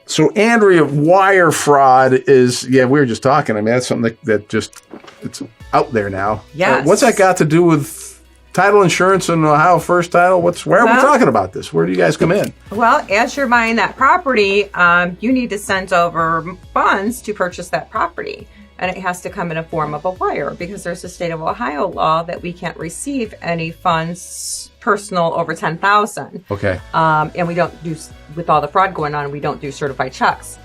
So, Andrea, wire fraud is, we were just talking. I mean, that's something that just, it's out there now. Yes. What's that got to do with title insurance and Ohio First Title? Where are we talking about this? Where do you guys come in? Well, as you're buying that property, you need to send over funds to purchase that property. And it has to come in a form of a wire because there's a state of Ohio law that we can't receive any funds personal over $10,000. Okay. And we don't do, with all the fraud going on, we don't do certified checks.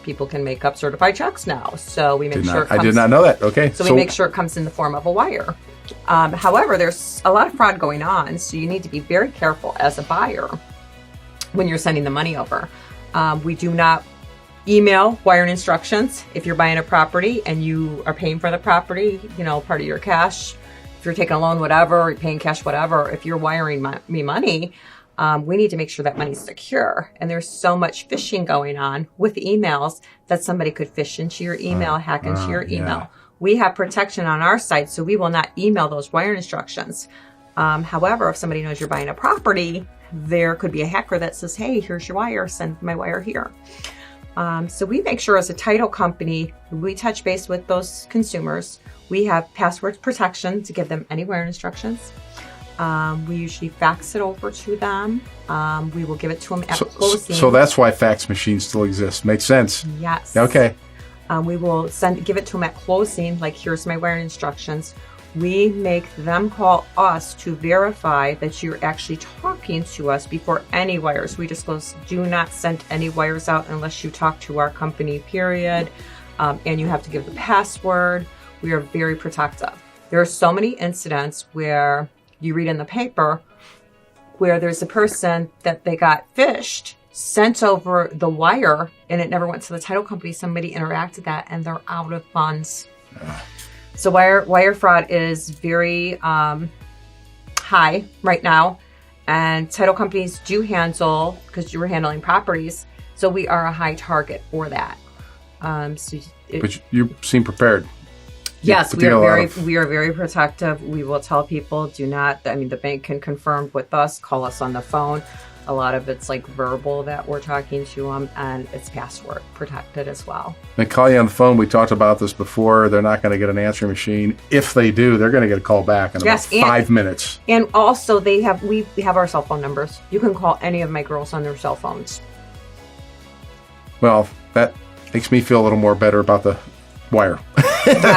People can make up certified checks now. So we make sure it comes, I did not know that. Okay. So we make sure it comes in the form of a wire. However, there's a lot of fraud going on. So you need to be very careful as a buyer when you're sending the money over. We do not email wire instructions if you're buying a property and you are paying for the property, part of your cash. If you're taking a loan, whatever, you're paying cash, whatever. If you're wiring me money, we need to make sure that money's secure. And there's so much phishing going on with emails that somebody could phish into your email, hack into your email. Yeah. We have protection on our side, so we will not email those wire instructions. However, if somebody knows you're buying a property, there could be a hacker that says, hey, here's your wire, send my wire here. So we make sure as a title company, we touch base with those consumers. We have password protection to give them any wire instructions. We usually fax it over to them. We will give it to them at closing. So that's why fax machines still exist. Makes sense. Yes. Okay. We will give it to them at closing, like here's my wire instructions. We make them call us to verify that you're actually talking to us before any wires. We disclose, do not send any wires out unless you talk to our company, period. And you have to give the password. We are very protective. There are so many incidents where you read in the paper where there's a person that they got phished, sent over the wire, and it never went to the title company. Somebody interacted that, and they're out of funds. So wire fraud is very high right now, and title companies do handle, because you were handling properties, so we are a high target for that. But you seem prepared. Yes, we are very protective. We will tell people, do not, the bank can confirm with us, call us on the phone. A lot of it's like verbal that we're talking to them, and it's password protected as well. They call you on the phone. We talked about this before. They're not going to get an answering machine. If they do, they're going to get a call back in about 5 minutes. And also, we have our cell phone numbers. You can call any of my girls on their cell phones. Well, that makes me feel a little more better about the wire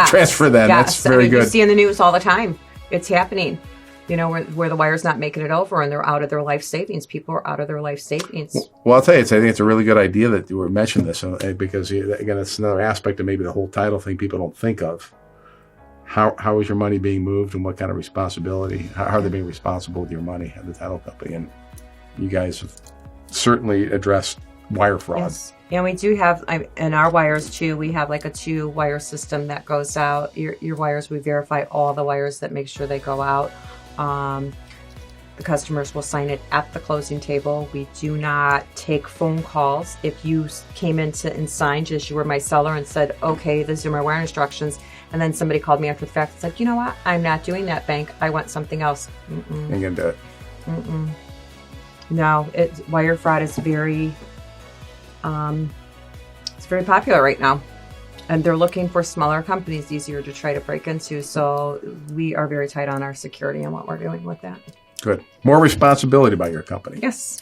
transfer then. Yes. That's very good. You see in the news all the time. It's happening. Where the wire's not making it over and they're out of their life savings. People are out of their life savings. Well, I'll tell you, I think it's a really good idea that you were mentioning this because, again, it's another aspect of maybe the whole title thing people don't think of. How is your money being moved and what kind of responsibility? How are they being responsible with your money at the title company? And you guys have certainly addressed wire fraud. Yes. And we do have, in our wires too, we have like a 2-wire system that goes out. Your wires, we verify all the wires that make sure they go out. The customers will sign it at the closing table. We do not take phone calls. If you came in and signed as you were my seller and said, okay, these are my wire instructions, and then somebody called me after the fact and said, you know what, I'm not doing that, bank. I want something else. Ain't gonna do it. No, wire fraud is very, it's very popular right now. And they're looking for smaller companies, easier to try to break into. So we are very tight on our security and what we're doing with that. Good. More responsibility by your company. Yes.